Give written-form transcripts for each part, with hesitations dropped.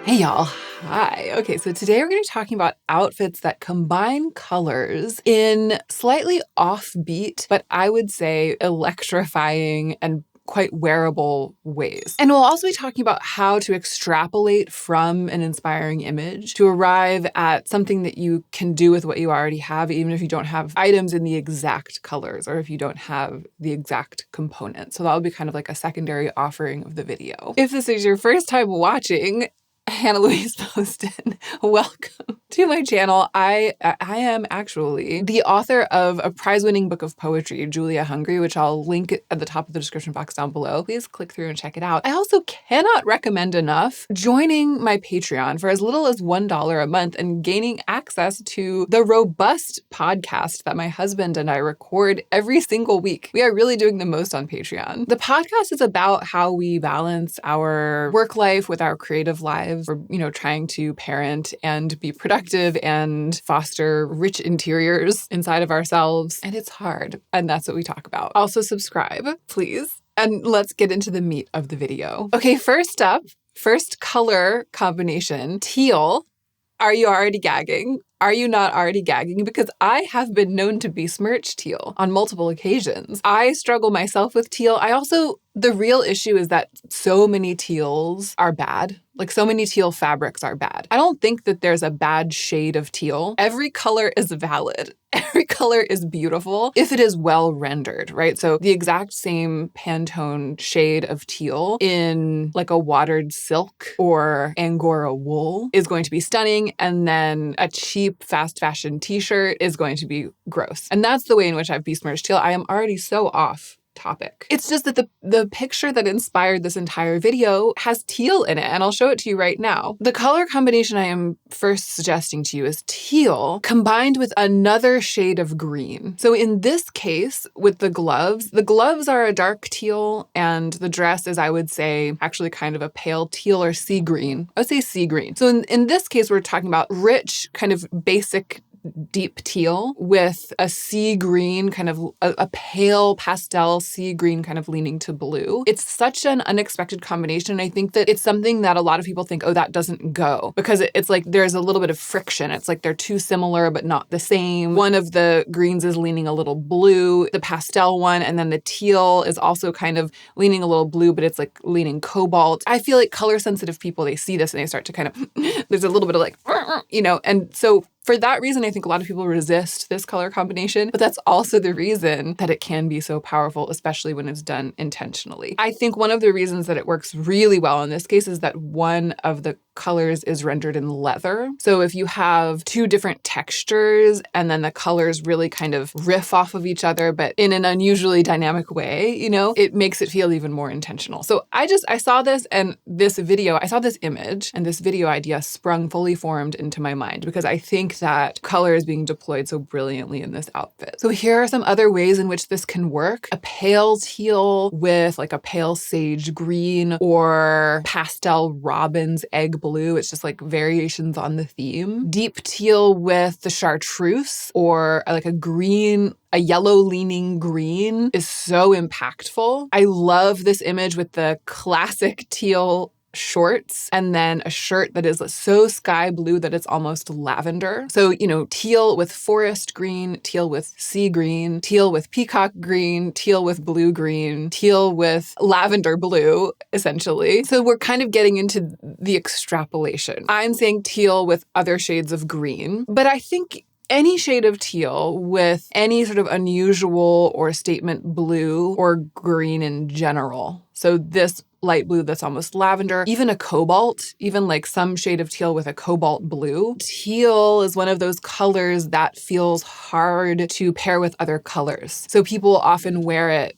Hey y'all. Hi. Okay, so today we're going to be talking about outfits that combine colors in slightly offbeat, but I would say electrifying and quite wearable ways. And we'll also be talking about how to extrapolate from an inspiring image to arrive at something that you can do with what you already have, even if you don't have items in the exact colors or if you don't have the exact components. So that'll be kind of like a secondary offering of the video. If this is your first time watching, Hannah Louise Poston, welcome to my channel. I am actually the author of a prize-winning book of poetry, Julia Hungry, which I'll link at the top of the description box down below. Please click through and check it out. I also cannot recommend enough joining my Patreon for as little as $1 a month and gaining access to the robust podcast that my husband and I record every single week. We are really doing the most on Patreon. The podcast is about how we balance our work life with our creative lives. We're, trying to parent and be productive and foster rich interiors inside of ourselves. And it's hard. And that's what we talk about. Also subscribe, please. And let's get into the meat of the video. Okay, first up, first color combination, teal. Are you already gagging? Are you not already gagging? Because I have been known to besmirch teal on multiple occasions. I struggle myself with teal. The real issue is that so many teals are bad. Like so many teal fabrics are bad. I don't think that there's a bad shade of teal. Every color is valid. Every color is beautiful if it is well rendered, right? So the exact same Pantone shade of teal in like a watered silk or Angora wool is going to be stunning. And then a cheap fast fashion t-shirt is going to be gross. And that's the way in which I've besmirched teal. I am already so off topic. It's just that the picture that inspired this entire video has teal in it, and I'll show it to you right now. The color combination I am first suggesting to you is teal combined with another shade of green. So in this case, with the gloves are a dark teal, and the dress is, I would say, actually kind of a pale teal or sea green. I would say sea green. So in this case, we're talking about rich, kind of basic deep teal with a sea green, kind of a pale pastel sea green kind of leaning to blue. It's such an unexpected combination. I think that it's something that a lot of people think, oh, that doesn't go, because it's like there's a little bit of friction. It's like they're too similar but not the same. One of the greens is leaning a little blue, the pastel one, and then the teal is also kind of leaning a little blue, but it's like leaning cobalt. I feel like color sensitive people, they see this and they start to kind of, there's a little bit of like, and so for that reason, I think a lot of people resist this color combination, but that's also the reason that it can be so powerful, especially when it's done intentionally. I think one of the reasons that it works really well in this case is that one of the colors is rendered in leather. So if you have two different textures and then the colors really kind of riff off of each other, but in an unusually dynamic way, it makes it feel even more intentional. So I saw this and I saw this image and this video idea sprung fully formed into my mind because I think that color is being deployed so brilliantly in this outfit. So here are some other ways in which this can work. A pale teal with like a pale sage green or pastel robin's egg blue. It's just like variations on the theme. Deep teal with the chartreuse or like a yellow leaning green is so impactful. I love this image with the classic teal shorts and then a shirt that is so sky blue that it's almost lavender. So, teal with forest green, teal with sea green, teal with peacock green, teal with blue green, teal with lavender blue, essentially. So we're kind of getting into the extrapolation. I'm saying teal with other shades of green, but I think any shade of teal with any sort of unusual or statement blue or green in general. So this light blue that's almost lavender, even a cobalt, even like some shade of teal with a cobalt blue. Teal is one of those colors that feels hard to pair with other colors. So people often wear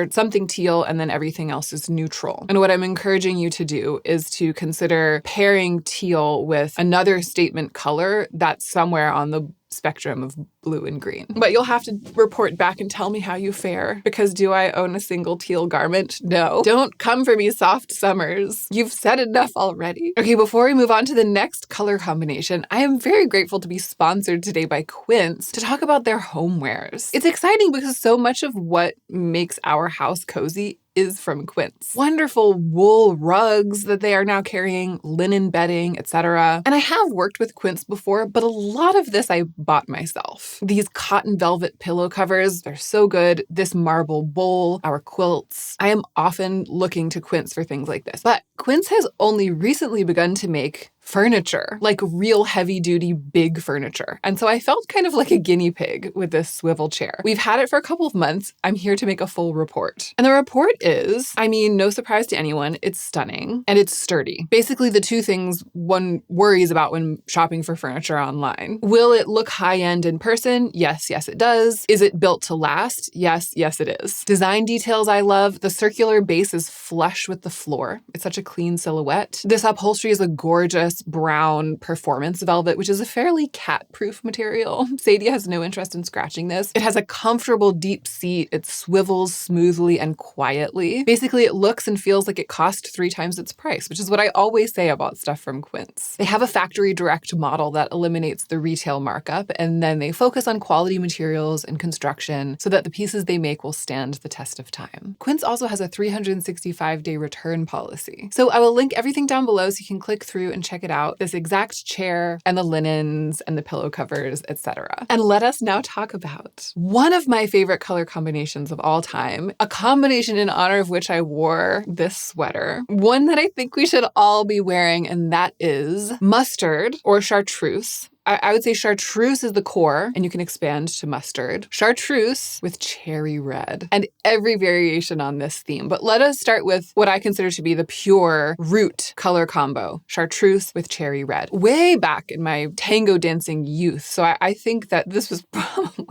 something teal and then everything else is neutral. And what I'm encouraging you to do is to consider pairing teal with another statement color that's somewhere on the spectrum of blue and green. But you'll have to report back and tell me how you fare, because do I own a single teal garment? No. Don't come for me, soft summers. You've said enough already. Okay, before we move on to the next color combination, I am very grateful to be sponsored today by Quince to talk about their homewares. It's exciting because so much of what makes our house cozy is from Quince. Wonderful wool rugs that they are now carrying, linen bedding, etc. And I have worked with Quince before, but a lot of this I bought myself. These cotton velvet pillow covers, they're so good. This marble bowl, our quilts. I am often looking to Quince for things like this. But Quince has only recently begun to make furniture, like real heavy-duty big furniture. And so I felt kind of like a guinea pig with this swivel chair. We've had it for a couple of months. I'm here to make a full report. And the report is, I mean, no surprise to anyone, it's stunning and it's sturdy. Basically the two things one worries about when shopping for furniture online. Will it look high-end in person? Yes, it does. Is it built to last? Yes, it is. Design details I love. The circular base is flush with the floor. It's such a clean silhouette. This upholstery is a gorgeous brown performance velvet, which is a fairly cat-proof material. Sadie has no interest in scratching this. It has a comfortable deep seat. It swivels smoothly and quietly. Basically, it looks and feels like it cost 3 times its price, which is what I always say about stuff from Quince. They have a factory direct model that eliminates the retail markup, and then they focus on quality materials and construction so that the pieces they make will stand the test of time. Quince also has a 365-day return policy. So I will link everything down below so you can click through and check it out, this exact chair and the linens and the pillow covers, etc. And let us now talk about one of my favorite color combinations of all time, a combination in honor of which I wore this sweater, one that I think we should all be wearing, and that is mustard or chartreuse. I would say chartreuse is the core, and you can expand to mustard. Chartreuse with cherry red, and every variation on this theme. But let us start with what I consider to be the pure root color combo, chartreuse with cherry red. Way back in my tango dancing youth, so I think that this was probably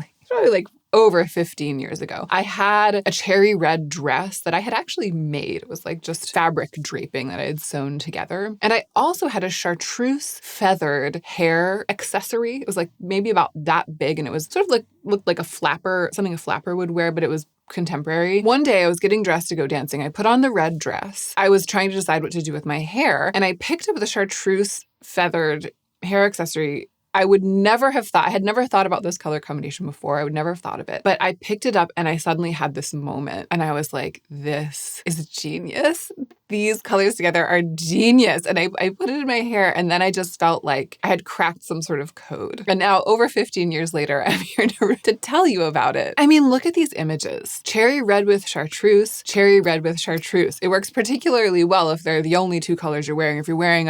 like over 15 years ago. I had a cherry red dress that I had actually made. It was like just fabric draping that I had sewn together. And I also had a chartreuse feathered hair accessory. It was like maybe about that big, and it was sort of like looked like a flapper, something a flapper would wear, but it was contemporary. One day I was getting dressed to go dancing. I put on the red dress. I was trying to decide what to do with my hair, and I picked up the chartreuse feathered hair accessory. I had never thought about this color combination before. I would never have thought of it. But I picked it up and I suddenly had this moment and I was like, this is genius. These colors together are genius. And I put it in my hair and then I just felt like I had cracked some sort of code. And now over 15 years later, I'm here to tell you about it. I mean, look at these images. Cherry red with chartreuse, cherry red with chartreuse. It works particularly well if they're the only two colors you're wearing. If you're wearing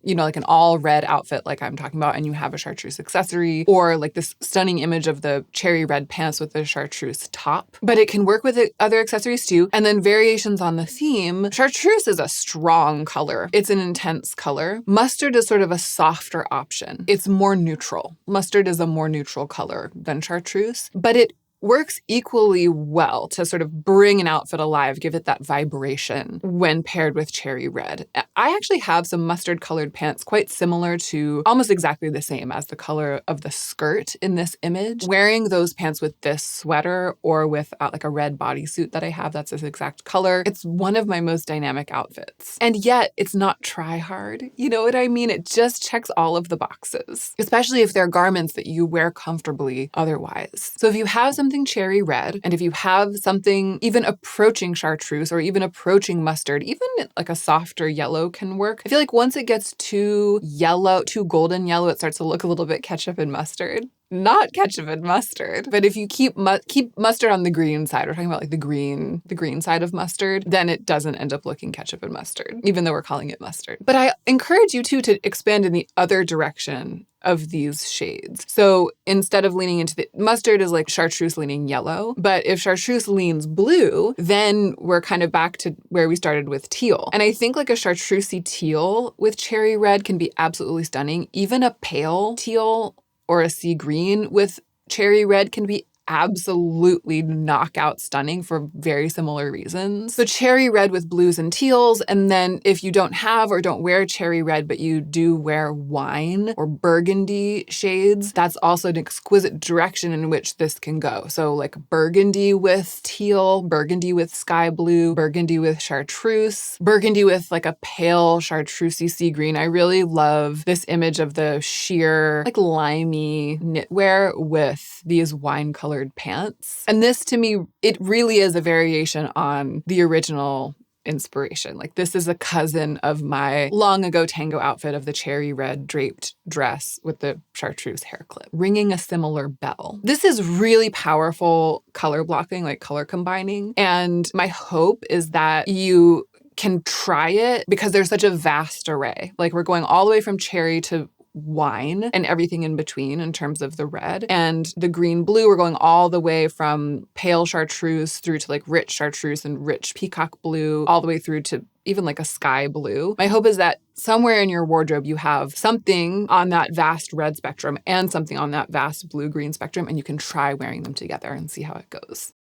like an all red outfit like I'm talking about and you have a chartreuse accessory, or like this stunning image of the cherry red pants with the chartreuse top. But it can work with other accessories too. And then variations on the theme. Chartreuse is a strong color. It's an intense color. Mustard is sort of a softer option. It's more neutral. Mustard is a more neutral color than chartreuse, but it works equally well to sort of bring an outfit alive, give it that vibration when paired with cherry red. I actually have some mustard colored pants quite similar to, almost exactly the same as the color of the skirt in this image. Wearing those pants with this sweater or with like a red bodysuit that I have that's this exact color, it's one of my most dynamic outfits. And yet it's not try hard. You know what I mean? It just checks all of the boxes, especially if they're garments that you wear comfortably otherwise. So if you have something cherry red, and if you have something even approaching chartreuse or even approaching mustard, even like a softer yellow can work. I feel like once it gets too yellow, too golden yellow, it starts to look a little bit ketchup and mustard. Not ketchup and mustard, but if you keep mustard on the green side, we're talking about like the green side of mustard, then it doesn't end up looking ketchup and mustard, even though we're calling it mustard. But I encourage you too to expand in the other direction of these shades. So instead of leaning into the mustard is like chartreuse leaning yellow, but if chartreuse leans blue, then we're kind of back to where we started with teal. And I think like a chartreusey teal with cherry red can be absolutely stunning. Even a pale teal or a sea green with cherry red can be absolutely knockout stunning for very similar reasons. So cherry red with blues and teals. And then if you don't have or don't wear cherry red, but you do wear wine or burgundy shades, that's also an exquisite direction in which this can go. So like burgundy with teal, burgundy with sky blue, burgundy with chartreuse, burgundy with like a pale chartreusey sea green. I really love this image of the sheer like limey knitwear with these wine colored colored pants. And this to me, it really is a variation on the original inspiration. Like this is a cousin of my long ago tango outfit of the cherry red draped dress with the chartreuse hair clip, ringing a similar bell. This is really powerful color blocking, like color combining. And my hope is that you can try it because there's such a vast array. Like we're going all the way from cherry to wine and everything in between in terms of the red. And the green blue, we're going all the way from pale chartreuse through to like rich chartreuse and rich peacock blue, all the way through to even like a sky blue. My hope is that somewhere in your wardrobe, you have something on that vast red spectrum and something on that vast blue-green spectrum, and you can try wearing them together and see how it goes.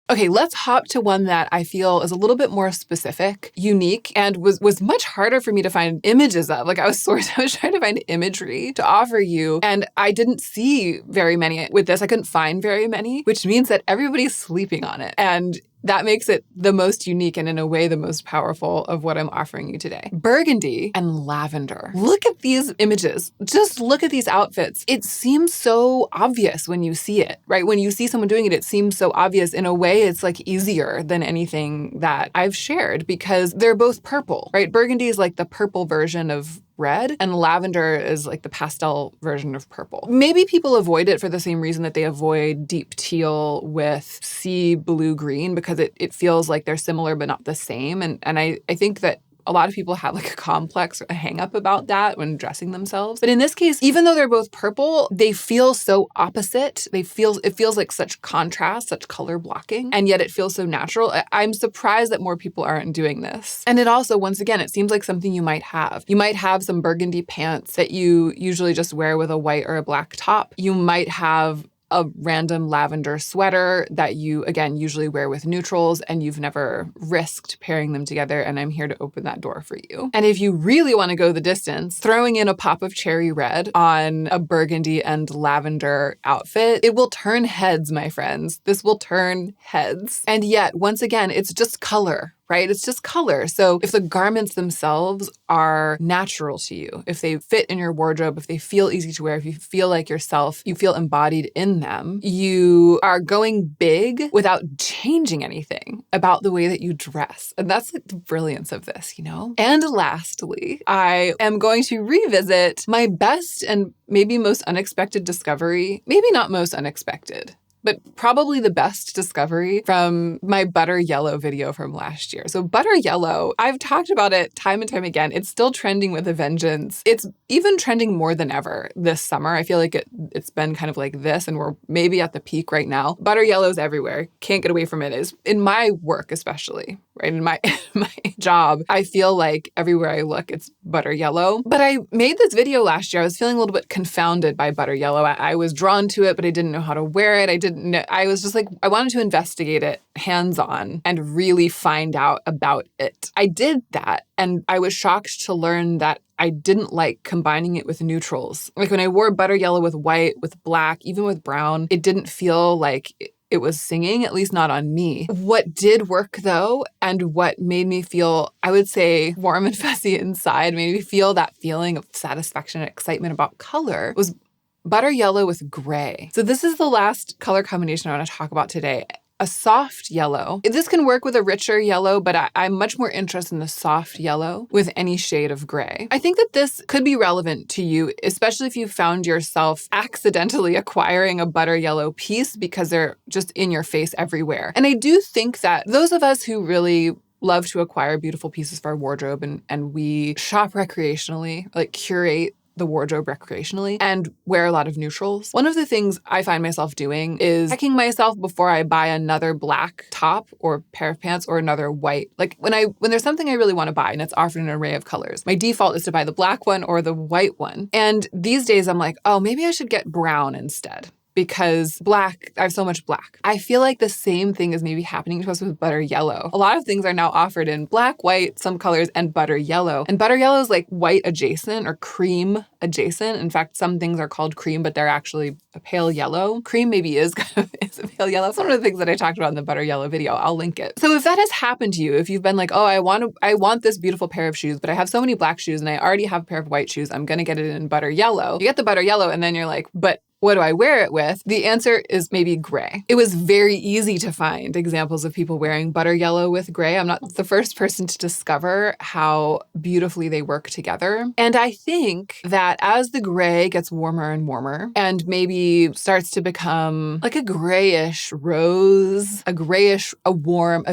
Okay, let's hop to one that I feel is a little bit more specific, unique, and was much harder for me to find images of. Like I was trying to find imagery to offer you, and I didn't see very many with this. I couldn't find very many, which means that everybody's sleeping on it. And that makes it the most unique and in a way the most powerful of what I'm offering you today. Burgundy and lavender. Look at these images. Just look at these outfits. It seems so obvious when you see it, right? When you see someone doing it, it seems so obvious. In a way, it's like easier than anything that I've shared because they're both purple, right? Burgundy is like the purple version of red, and lavender is like the pastel version of purple. Maybe people avoid it for the same reason that they avoid deep teal with sea blue green because it feels like they're similar but not the same. And I think that a lot of people have like a complex or a hang up about that when dressing themselves. But in this case, even though they're both purple, they feel so opposite. It feels like such contrast, such color blocking, and yet it feels so natural. I'm surprised that more people aren't doing this. And it also, once again, it seems like something you might have. You might have some burgundy pants that you usually just wear with a white or a black top. You might have a random lavender sweater that you, again, usually wear with neutrals and you've never risked pairing them together, and I'm here to open that door for you. And if you really want to go the distance, throwing in a pop of cherry red on a burgundy and lavender outfit, it will turn heads, my friends. This will turn heads. And yet, once again, it's just color, right? It's just color. So if the garments themselves are natural to you, if they fit in your wardrobe, if they feel easy to wear, if you feel like yourself, you feel embodied in them, you are going big without changing anything about the way that you dress. And that's like the brilliance of this, you know? And lastly, I am going to revisit my best and maybe most unexpected discovery, maybe not most unexpected, but probably the best discovery from my butter yellow video from last year. So butter yellow, I've talked about it time and time again. It's still trending with a vengeance. It's even trending more than ever this summer. I feel like it's been kind of like this, and we're maybe at the peak right now. Butter yellow's everywhere. Can't get away from it. Is in my work especially, right? In my job, I feel like everywhere I look, it's butter yellow. But I made this video last year. I was feeling a little bit confounded by butter yellow. I was drawn to it, but I didn't know how to wear it. I was just like, I wanted to investigate it hands-on and really find out about it. I did that, and I was shocked to learn that I didn't like combining it with neutrals. Like when I wore butter yellow with white, with black, even with brown, it didn't feel like it was singing, at least not on me. What did work though, and what made me feel, I would say, warm and fuzzy inside, made me feel that feeling of satisfaction and excitement about color, was butter yellow with gray. So this is the last color combination I want to talk about today. A soft yellow. This can work with a richer yellow, but I'm much more interested in the soft yellow with any shade of gray. I think that this could be relevant to you, especially if you found yourself accidentally acquiring a butter yellow piece because they're just in your face everywhere. And I do think that those of us who really love to acquire beautiful pieces for our wardrobe and we shop recreationally, like curate the wardrobe recreationally and wear a lot of neutrals. One of the things I find myself doing is checking myself before I buy another black top or pair of pants or another white. Like when there's something I really want to buy and it's offered in an array of colors, my default is to buy the black one or the white one. And these days I'm like, oh, maybe I should get brown instead. Because black, I have so much black. I feel like the same thing is maybe happening to us with butter yellow. A lot of things are now offered in black, white, some colors, and butter yellow. And butter yellow is like white adjacent or cream adjacent. In fact, some things are called cream, but they're actually a pale yellow. Cream maybe is a pale yellow. It's one of the things that I talked about in the butter yellow video. I'll link it. So if that has happened to you, if you've been like, oh, I want this beautiful pair of shoes, but I have so many black shoes and I already have a pair of white shoes, I'm going to get it in butter yellow. You get the butter yellow and then you're like, but what do I wear it with? The answer is maybe gray. It was very easy to find examples of people wearing butter yellow with gray. I'm not the first person to discover how beautifully they work together. And I think that as the gray gets warmer and warmer and maybe starts to become like a grayish rose, a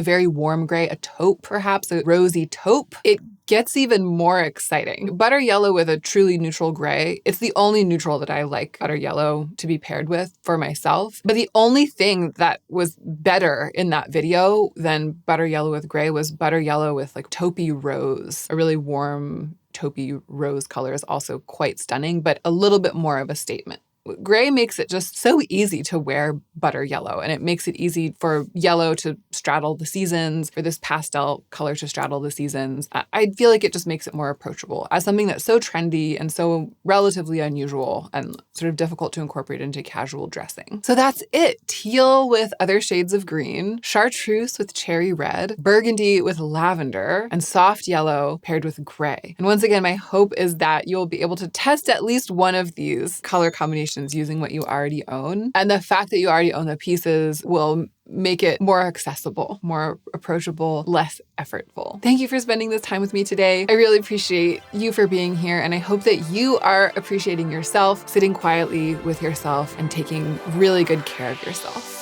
very warm gray, a taupe perhaps, a rosy taupe, it gets even more exciting. Butter yellow with a truly neutral gray. It's the only neutral that I like butter yellow to be paired with for myself. But the only thing that was better in that video than butter yellow with gray was butter yellow with like taupey rose. A really warm taupey rose color is also quite stunning, but a little bit more of a statement. Gray makes it just so easy to wear butter yellow, and it makes it easy for yellow to straddle the seasons, for this pastel color to straddle the seasons. I feel like it just makes it more approachable as something that's so trendy and so relatively unusual and sort of difficult to incorporate into casual dressing. So that's it. Teal with other shades of green, chartreuse with cherry red, burgundy with lavender, and soft yellow paired with gray. And once again, my hope is that you'll be able to test at least one of these color combinations using what you already own. And the fact that you already own the pieces will make it more accessible, more approachable, less effortful. Thank you for spending this time with me today. I really appreciate you for being here, and I hope that you are appreciating yourself, sitting quietly with yourself, and taking really good care of yourself.